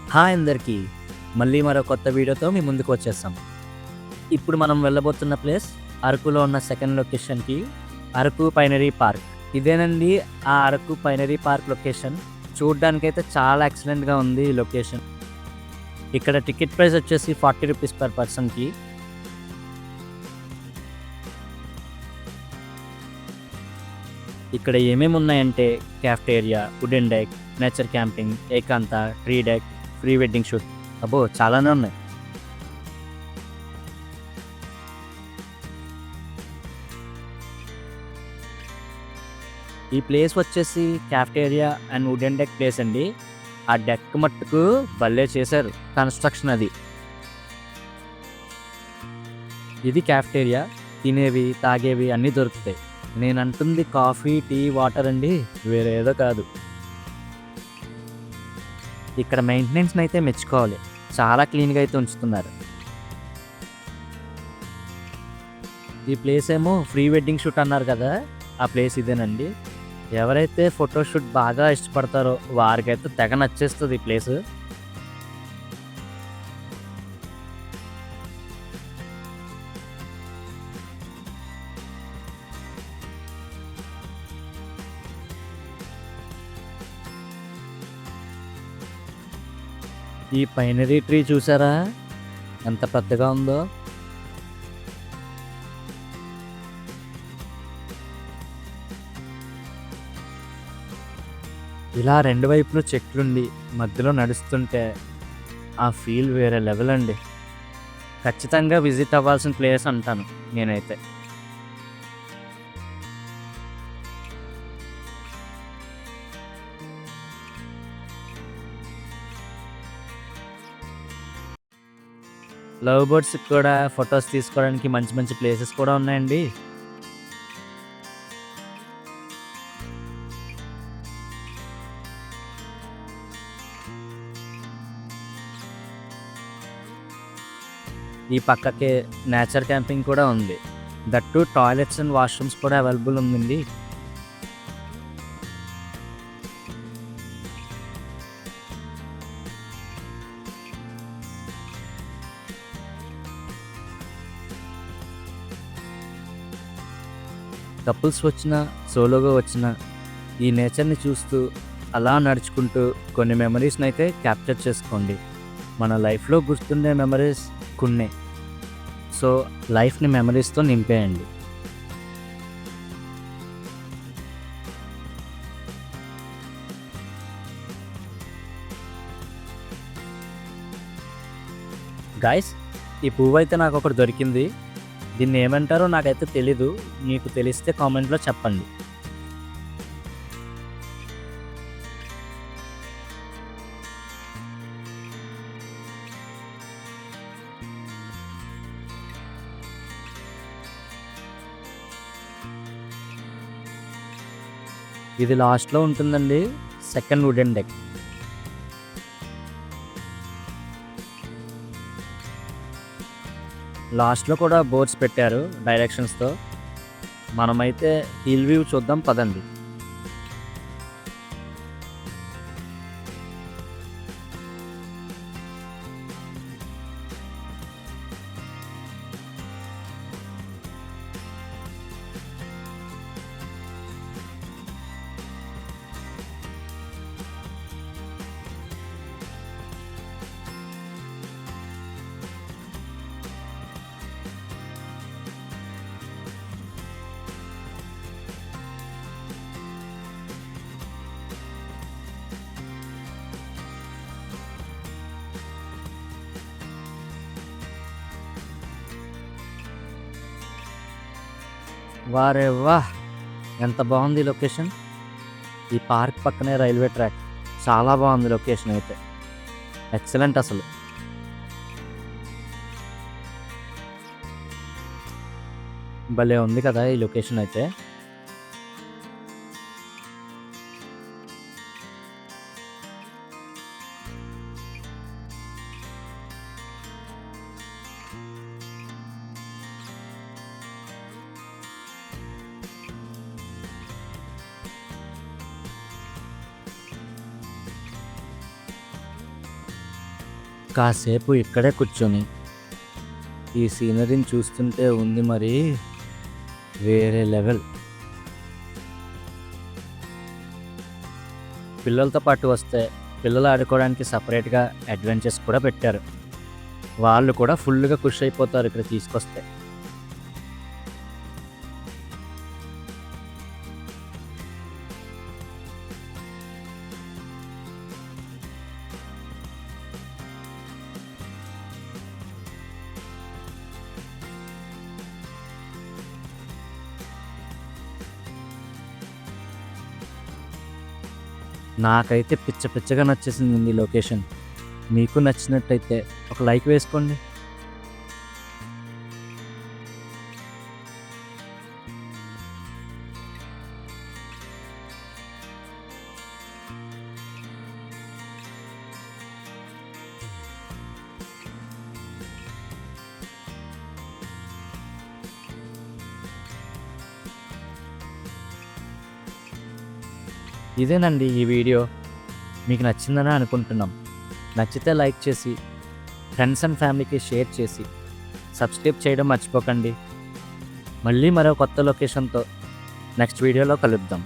Hi అందరికీ. మళ్ళీ మరో కొత్త వీడియోతో మీ ముందుకు వచ్చేసాం. ఇప్పుడు మనం వెళ్ళబోతున్న ప్లేస్ అరకులో ఉన్న సెకండ్ లొకేషన్‌కి అరకు పైనరీ పార్క్. ఇదేనండి ఆ అరకు పైనరీ పార్క్ లొకేషన్. చూడ్డానికైతే చాలా ఎక్సలెంట్‌గా ఉంది ఈ లొకేషన్. ఇక్కడ టికెట్ ప్రైస్ వచ్చేసి ₹40 పర్ పర్సన్‌కి. ఇక్కడ ఏమేమి ఉన్నాయంటే cafeteria, wooden deck, nature camping, ఏకాంత, tree deck, pre wedding shoot. అబ్బో! చాలానే ఉన్నాయి. ఈ ప్లేస్ వచ్చేసి cafeteria and wooden deck place అండి. ఆ డెక్ మట్టుకు భలే చేశారు కన్‌స్ట్రక్షన్ అది. ఇది క్యాఫ్టేరియా. తినేవి, తాగేవి అన్నీ దొరుకుతాయి. నేనంటుంది కాఫీ, టీ, వాటర్ అండి. వేరే ఏదో కాదు. ఇక్కడ మెయింటెనెన్స్‌నైతే మెచ్చుకోవాలి. చాలా క్లీన్‌గా అయితే ఉంచుతున్నారు. ఈ ప్లేస్ ఏమో ప్రీ వెడ్డింగ్ షూట్ అన్నారు కదా! ఆ ప్లేస్ ఇదేనండి. ఎవరైతే ఫోటోషూట్ బాగా ఇష్టపడతారో వారికైతే తెగ నచ్చేస్తది ఈ ప్లేసు. ఈ పైనరీ ట్రీ చూసారా? ఎంత పెద్దగా ఉందో. ఇలా రెండు వైపులు చెట్లుండి మధ్యలో నడుస్తుంటే ఆ ఫీల్ వేరే లెవెల్ అండి. ఖచ్చితంగా విజిట్ అవ్వాల్సిన ప్లేస్ అంటాను నేనైతే. లవ్ బర్డ్స్‌కి కూడా ఫోటోస్ తీసుకోవడానికి మంచి మంచి ప్లేసెస్ కూడా ఉన్నాయండి. ఈ పక్కకే నేచర్ క్యాంపింగ్ కూడా ఉంది. That two toilets and washrooms కూడా అవైలబుల్ ఉందండి. కపుల్స్ వచ్చినా, సోలోగా వచ్చినా ఈ నేచర్‌ని చూస్తూ, అలా నడుచుకుంటూ కొన్ని మెమరీస్‌నైతే క్యాప్చర్ చేసుకోండి. మన లైఫ్‌లో గుర్తుండే మెమరీస్ కొన్నే. సో, లైఫ్‌ని మెమరీస్‌తో నింపేయండి. గైస్, ఈ పువ్వయితే నాకొకటి దొరికింది. దీన్ని ఏమంటారో నాకైతే తెలీదు. మీకు తెలిస్తే కామెంట్‌లో చెప్పండి. ఇది లాస్ట్‌లో ఉంటుందండి. Second wooden deck. లాస్ట్‌లో కూడా బోర్డ్స్ పెట్టారు డైరెక్షన్స్‌తో. మనమైతే హిల్ వ్యూ చూద్దాం పదండి. వారెవ్వా! ఎంత బావుంది ఈ లొకేషన్. ఈ పార్క్ పక్కనే రైల్వే ట్రాక్. చాలా బావుంది లొకేషన్ అయితే. ఎక్సలెంట్ అసలు. భలే ఉంది కదా ఈ లొకేషన్ అయితే. కాసేపు ఇక్కడే కూర్చొని ఈ సీనరీని చూస్తుంటే ఉంది మరి వేరే లెవెల్. పిల్లలతో పాటు వస్తే పిల్లలు ఆడుకోవడానికి సపరేట్గా అడ్వెంచర్స్ కూడా పెట్టారు. వాళ్ళు కూడా ఫుల్గా ఖుషి అయిపోతారు ఇక్కడ తీసుకొస్తే. నాకైతే పిచ్చ పిచ్చగా నచ్చేసింది ఈ లొకేషన్. మీకు నచ్చినట్టయితే ఒక లైక్ వేసుకోండి. ఇదేనండి ఈ వీడియో. మీకు నచ్చిందని అనుకుంటున్నాం. నచ్చితే లైక్ చేసి ఫ్రెండ్స్ అండ్ ఫ్యామిలీకి షేర్ చేసి సబ్స్క్రైబ్ చేయడం మర్చిపోకండి. మళ్ళీ మరో కొత్త లొకేషన్తో నెక్స్ట్ వీడియోలో కలుద్దాం.